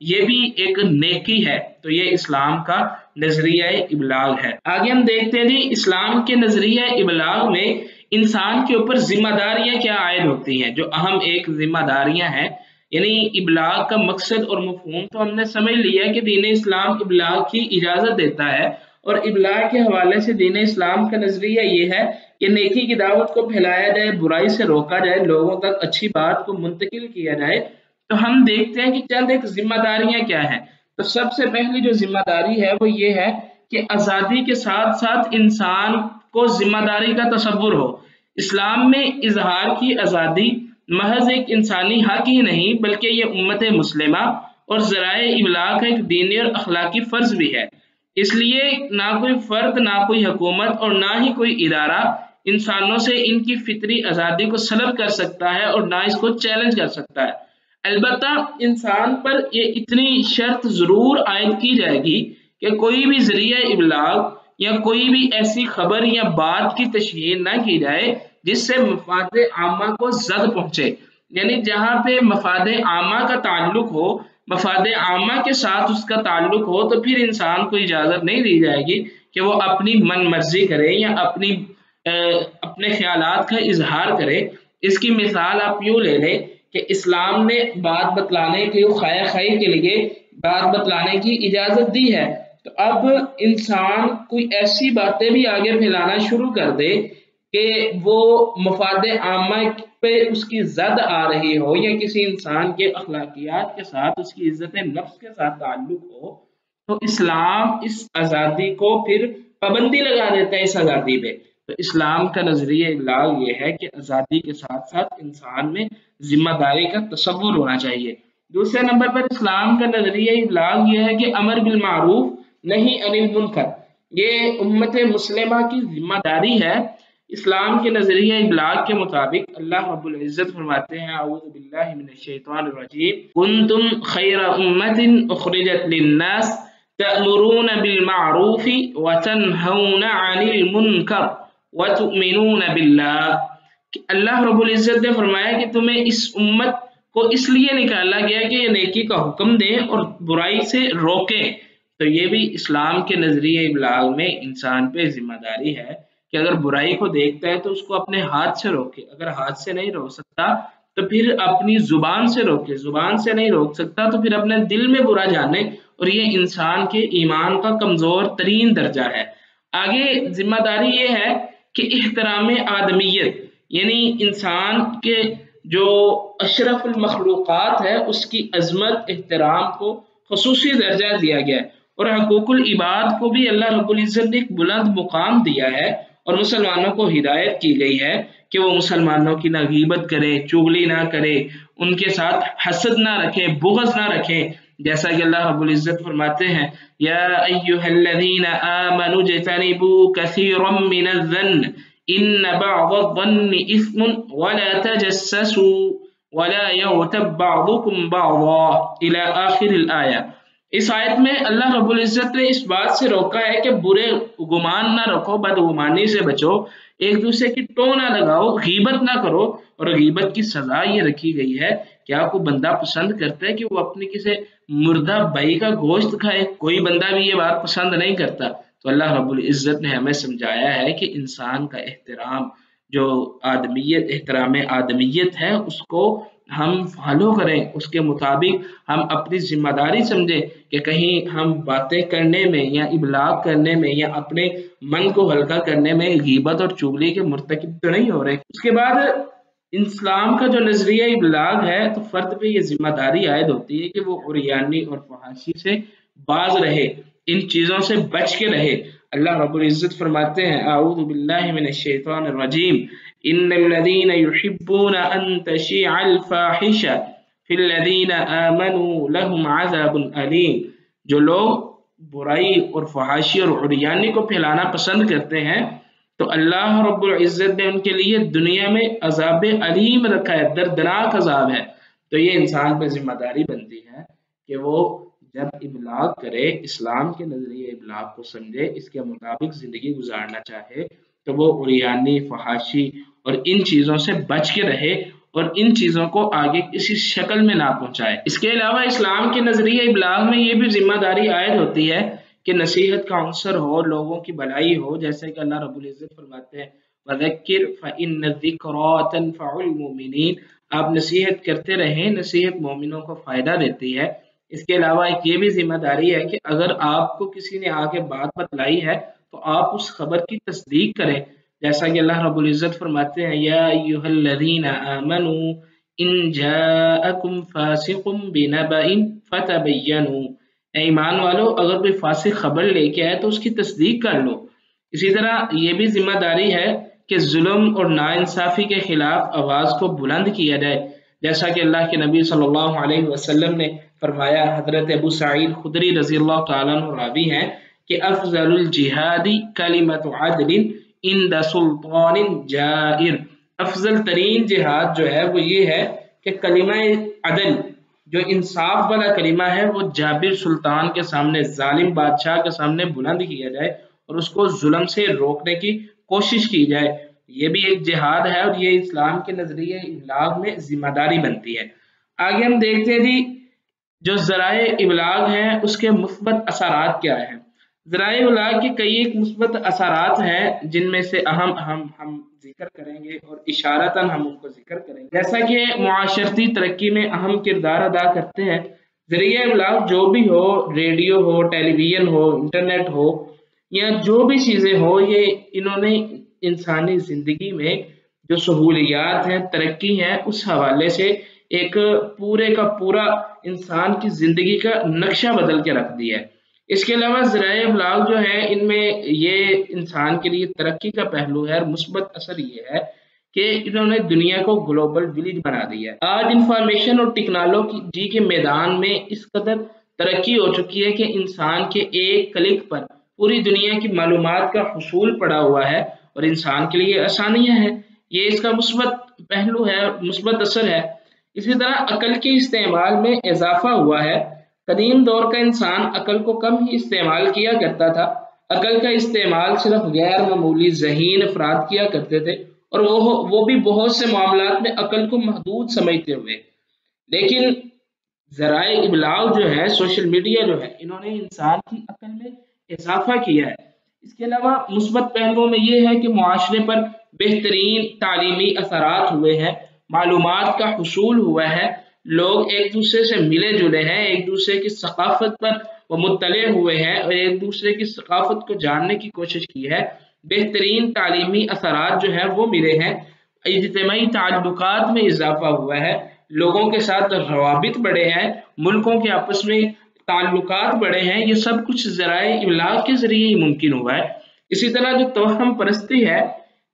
یہ بھی ایک نیکی ہے۔ تو یہ اسلام کا نظریہ ابلاغ ہے۔ آگے ہم دیکھتے ہیں جی اسلام کے نظریہ ابلاغ میں انسان کے اوپر ذمہ داریاں کیا عائد ہوتی ہیں، جو اہم ایک ذمہ داریاں ہیں۔ یعنی ابلاغ کا مقصد اور مفہوم تو ہم نے سمجھ لیا کہ دین اسلام ابلاغ کی اجازت دیتا ہے، اور ابلاغ کے حوالے سے دین اسلام کا نظریہ یہ ہے کہ نیکی کی دعوت کو پھیلایا جائے، برائی سے روکا جائے، لوگوں تک اچھی بات کو منتقل کیا جائے۔ تو ہم دیکھتے ہیں کہ چند ایک ذمہ داریاں کیا ہیں۔ تو سب سے پہلی جو ذمہ داری ہے وہ یہ ہے کہ آزادی کے ساتھ ساتھ انسان کو ذمہ داری کا تصور ہو۔ اسلام میں اظہار کی آزادی محض ایک انسانی حق ہی نہیں بلکہ یہ امت مسلمہ اور ذرائع ابلاغ کا ایک دینی اور اخلاقی فرض بھی ہے۔ اس لیے نہ کوئی فرد، نہ کوئی حکومت اور نہ ہی کوئی ادارہ انسانوں سے ان کی فطری آزادی کو سلب کر سکتا ہے اور نہ اس کو چیلنج کر سکتا ہے۔ البتہ انسان پر یہ اتنی شرط ضرور عائد کی جائے گی کہ کوئی بھی ذریعہ ابلاغ یا کوئی بھی ایسی خبر یا بات کی تشہیر نہ کی جائے جس سے مفاد عامہ کو زد پہنچے۔ یعنی جہاں پہ مفاد عامہ کا تعلق ہو، مفاد عامہ کے ساتھ اس کا تعلق ہو، تو پھر انسان کو اجازت نہیں دی جائے گی کہ وہ اپنی من مرضی کرے یا اپنے خیالات کا اظہار کرے۔ اس کی مثال آپ یوں لے لیں کہ اسلام نے بات بتلانے کے خواہ خواہی کے لیے بات بتلانے کی اجازت دی ہے، تو اب انسان کوئی ایسی باتیں بھی آگے پھیلانا شروع کر دے کہ وہ مفاد عامہ پہ اس کی زد آ رہی ہو یا کسی انسان کے اخلاقیات کے ساتھ، اس کی عزت نفس کے ساتھ تعلق ہو، تو اسلام اس آزادی کو پھر پابندی لگا دیتا ہے اس آزادی پہ۔ تو اسلام کا نظریہ ابلاغ یہ ہے کہ آزادی کے ساتھ ساتھ انسان میں ذمہ داری کا تصور ہونا چاہیے۔ دوسرے نمبر پر اسلام کا نظریہ ابلاغ یہ ہے کہ امر بالمعروف نہی عن المنکر، یہ امت مسلمہ کی ذمہ داری ہے۔ اسلام کے نظریہ ابلاغ کے مطابق اللہ رب العزت فرماتے ہیں اعوذ باللہ من الشیطان الرجیم کنتم خیر امت اخرجت للناس تأمرون بالمعروف وتنہون عن المنکر وتؤمنون باللہ۔ اللہ رب العزت نے فرمایا کہ تمہیں اس امت کو اس لیے نکالا گیا کہ یہ نیکی کا حکم دیں اور برائی سے روکیں۔ تو یہ بھی اسلام کے نظریہ ابلاغ میں انسان پہ ذمہ داری ہے کہ اگر برائی کو دیکھتا ہے تو اس کو اپنے ہاتھ سے روکے، اگر ہاتھ سے نہیں روک سکتا تو پھر اپنی زبان سے روکے، زبان سے نہیں روک سکتا تو پھر اپنے دل میں برا جانے، اور یہ انسان کے ایمان کا کمزور ترین درجہ ہے۔ آگے ذمہ داری یہ ہے کہ احترام آدمیت، یعنی انسان کے جو اشرف المخلوقات ہے اس کی عظمت، احترام کو خصوصی درجہ دیا گیا ہے، اور حقوق العباد کو بھی اللہ رب العزت نے ایک بلند مقام دیا ہے، اور مسلمانوں کو ہدایت کی گئی ہے کہ وہ مسلمانوں کی نہ غیبت کرے، چغلی نہ کرے، ان کے ساتھ حسد نہ رکھے، بغض نہ رکھے، جیسا کہ اللہ رب العزت فرماتے ہیں یا ایھا الذین آمنوا اجتنبوا کثیرا من الظن ان بعض الظن اثم ولا تجسسوا ولا یغتب بعضکم بعضا الی آخر الآیہ۔ اس آیت میں اللہ رب العزت نے اس بات سے روکا ہے کہ برے گمان نہ رکھو، بدگمانی سے بچو، ایک دوسرے کی ٹو نہ لگاؤ، غیبت نہ کرو، اور غیبت کی سزا یہ رکھی گئی ہے کہ آپ کو بندہ پسند کرتا ہے کہ وہ اپنی کسی مردہ بھائی کا گوشت کھائے؟ کوئی بندہ بھی یہ بات پسند نہیں کرتا۔ تو اللہ رب العزت نے ہمیں سمجھایا ہے کہ انسان کا احترام، جو آدمیت، احترام آدمیت ہے، اس کو ہم فالو کریں، اس کے مطابق ہم اپنی ذمہ داری سمجھیں کہ کہیں ہم باتیں کرنے میں یا ابلاغ کرنے میں یا اپنے من کو ہلکا کرنے میں غیبت اور چغلی کے مرتکب تو نہیں ہو رہے۔ اس کے بعد اسلام کا جو نظریہ ابلاغ ہے تو فرد پہ یہ ذمہ داری عائد ہوتی ہے کہ وہ عریانی اور فحاشی سے باز رہے، ان چیزوں سے بچ کے رہے۔ اللہ رب العزت فرماتے ہیں اعوذ باللہ من الشیطان الرجیم ان الذین یحبون ان تشیع الفاحشہ فی الذین آمنوا لهم عذاب علیم، جو لوگ برائی اور فحاشی اور عریانی کو پھیلانا پسند کرتے ہیں تو اللہ رب العزت نے ان کے لیے دنیا میں عذاب علیم رکھا ہے، دردناک عذاب ہے۔ تو یہ انسان پہ ذمہ داری بنتی ہے کہ وہ جب ابلاغ کرے، اسلام کے نظریے ابلاغ کو سمجھے، اس کے مطابق زندگی گزارنا چاہے، تو وہ عریانی، فحاشی اور ان چیزوں سے بچ کے رہے اور ان چیزوں کو آگے کسی شکل میں نہ پہنچائے۔ اس کے علاوہ اسلام کے نظریہ ابلاغ میں یہ بھی ذمہ داری عائد ہوتی ہے کہ نصیحت کا عنصر ہو، لوگوں کی بھلائی ہو، جیسے کہ اللہ رب العزت فرماتے ہیں وَذَكِّرْ فَإِنَّ الذِّكْرَىٰ تَنفَعُ الْمُؤْمِنِينَ، آپ نصیحت کرتے رہیں، نصیحت مومنوں کو فائدہ دیتی ہے۔ اس کے علاوہ ایک یہ بھی ذمہ داری ہے کہ اگر آپ کو کسی نے آگے بات بتلائی ہے تو آپ اس خبر کی تصدیق کریں، جیسا کہ اللہ رب العزت فرماتے ہیں یا ایھا الذین آمنوا ان جاءکم فاسق بنبأ فتبینوا، اے ایمان والو اگر کوئی فاسق خبر لے کے آئے تو اس کی تصدیق کر لو۔ اسی طرح یہ بھی ذمہ داری ہے کہ ظلم اور ناانصافی کے خلاف آواز کو بلند کیا جائے، جیسا کہ اللہ کے نبی صلی اللہ علیہ وسلم نے فرمایا، حضرت ابو سعید خدری رضی اللہ تعالیٰ عنہ راوی ہیں کہ افضل الجہاد کلمۃ عدل عند سلطان جائر، افضل ترین جہاد جو ہے وہ یہ ہے کہ کلمہ عدل جو انصاف والا کلمہ ہے وہ جابر سلطان کے سامنے، ظالم بادشاہ کے سامنے بلند کیا جائے اور اس کو ظلم سے روکنے کی کوشش کی جائے۔ یہ بھی ایک جہاد ہے اور یہ اسلام کے نظریے ابلاغ میں ذمہ داری بنتی ہے۔ آگے ہم دیکھتے ہیں جی جو ذرائع ابلاغ ہیں اس کے مثبت اثرات کیا ہیں۔ ذرائع ابلاغ کے کئی ایک مثبت اثرات ہیں جن میں سے اہم ہم ذکر کریں گے اور اشارتاً ہم ان کو ذکر کریں گے، جیسا کہ معاشرتی ترقی میں اہم کردار ادا کرتے ہیں۔ ذریعہ ابلاغ جو بھی ہو، ریڈیو ہو، ٹیلی ویژن ہو، انٹرنیٹ ہو یا جو بھی چیزیں ہو، یہ انہوں نے انسانی زندگی میں جو سہولیات ہیں، ترقی ہے، اس حوالے سے ایک پورے کا پورا انسان کی زندگی کا نقشہ بدل کے رکھ دیا ہے۔ اس کے علاوہ ذرائع ابلاغ جو ہے ان میں یہ انسان کے لیے ترقی کا پہلو ہے اور مثبت اثر یہ ہے کہ انہوں نے دنیا کو گلوبل ولیج بنا دیا ہے۔ آج انفارمیشن اور ٹیکنالوجی کے میدان میں اس قدر ترقی ہو چکی ہے کہ انسان کے ایک کلک پر پوری دنیا کی معلومات کا حصول پڑا ہوا ہے اور انسان کے لیے آسانیاں ہیں۔ یہ اس کا مثبت پہلو ہے، مثبت اثر ہے۔ اسی طرح عقل کے استعمال میں اضافہ ہوا ہے۔ قدیم دور کا انسان عقل کو کم ہی استعمال کیا کرتا تھا، عقل کا استعمال صرف غیر معمولی ذہین افراد کیا کرتے تھے اور وہ بھی بہت سے معاملات میں عقل کو محدود سمجھتے ہوئے۔ لیکن ذرائع ابلاغ جو ہے، سوشل میڈیا جو ہے، انہوں نے انسان کی عقل میں اضافہ کیا ہے۔ اس کے علاوہ مثبت پہلوؤں میں یہ ہے کہ معاشرے پر بہترین تعلیمی اثرات ہوئے ہیں، معلومات کا حصول ہوا ہے، لوگ ایک دوسرے سے ملے جلے ہیں، ایک دوسرے کی ثقافت پر وہ مطلع ہوئے ہیں اور ایک دوسرے کی ثقافت کو جاننے کی کوشش کی ہے۔ بہترین تعلیمی اثرات جو ہیں وہ ملے ہیں، اجتماعی تعلقات میں اضافہ ہوا ہے، لوگوں کے ساتھ روابط بڑھے ہیں، ملکوں کے آپس میں تعلقات بڑھے ہیں۔ یہ سب کچھ ذرائع ابلاغ کے ذریعے ہی ممکن ہوا ہے۔ اسی طرح جو توہم پرستی ہے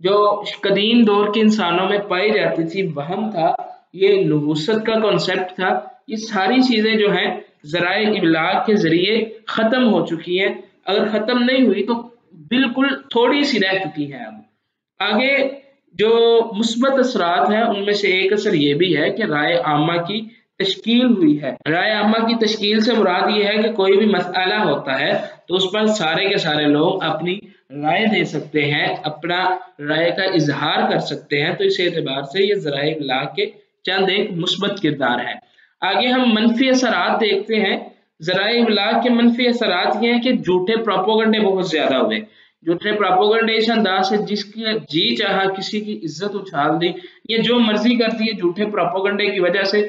جو قدیم دور کے انسانوں میں پائی جاتی تھی، وہم تھا، یہ نبوت کا کنسیپٹ تھا، یہ ساری چیزیں جو ہیں ذرائع ابلاغ کے ذریعے ختم ہو چکی ہیں۔ اگر ختم نہیں ہوئی تو بالکل تھوڑی سی رہ چکی ہیں۔ اب آگے جو مثبت اثرات ہیں ان میں سے ایک اثر یہ بھی ہے کہ رائے عامہ کی تشکیل ہوئی ہے۔ رائے عامہ کی تشکیل سے مراد یہ ہے کہ کوئی بھی مسئلہ ہوتا ہے تو اس پر سارے کے سارے لوگ اپنی رائے دے سکتے ہیں، اپنا رائے کا اظہار کر سکتے ہیں، تو اس اعتبار سے یہ ذرائع ابلاغ کے چند ایک مثبت کردار ہیں۔ آگے ہم منفی اثرات دیکھتے ہیں۔ ذرائع ابلاغ کے منفی اثرات یہ ہیں کہ جھوٹے پروپیگنڈے بہت زیادہ ہوئے۔ جھوٹے پروپیگنڈے اس انداز سے جس کی جی چاہا کسی کی عزت اچھال دی، یہ جو مرضی کرتی ہے، جھوٹے پروپیگنڈے کی وجہ سے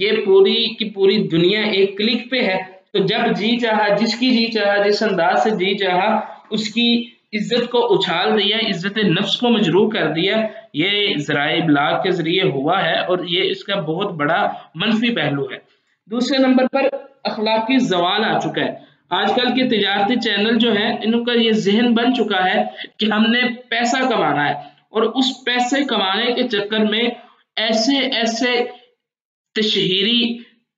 یہ پوری کی پوری دنیا ایک کلک پہ ہے، تو جب جی چاہا، جس کی جی چاہا، جس انداز سے جی چاہا اس کی عزت کو اچھال دیا، عزت نفس کو مجروح کر دیا، یہ ذرائع ابلاغ کے ذریعے ہوا ہے اور یہ اس کا بہت بڑا منفی پہلو ہے۔ دوسرے نمبر پر اخلاقی زوال آ چکا ہے۔ آج کل کے تجارتی چینل جو ہیں ان کا یہ ذہن بن چکا ہے کہ ہم نے پیسہ کمانا ہے اور اس پیسے کمانے کے چکر میں ایسے تشہیری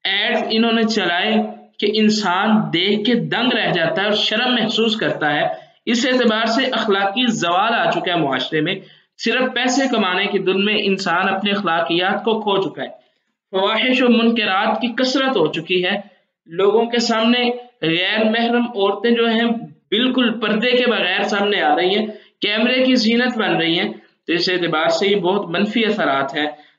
ایڈ انہوں نے چلائے کہ انسان دیکھ کے دنگ رہ جاتا ہے اور شرم محسوس کرتا ہے۔ اس اعتبار سے اخلاقی زوال آ چکا ہے معاشرے میں۔ صرف پیسے کمانے کی دھن میں انسان اپنے اخلاقیات کو کھو چکا ہے۔ فواحش و منکرات کی کثرت ہو چکی ہے۔ لوگوں کے سامنے غیر محرم عورتیں جو ہیں بالکل پردے کے بغیر سامنے آ رہی ہیں، کیمرے کی زینت بن رہی ہیں، تو اس اعتبار سے یہ بہت منفی اثرات ہیں۔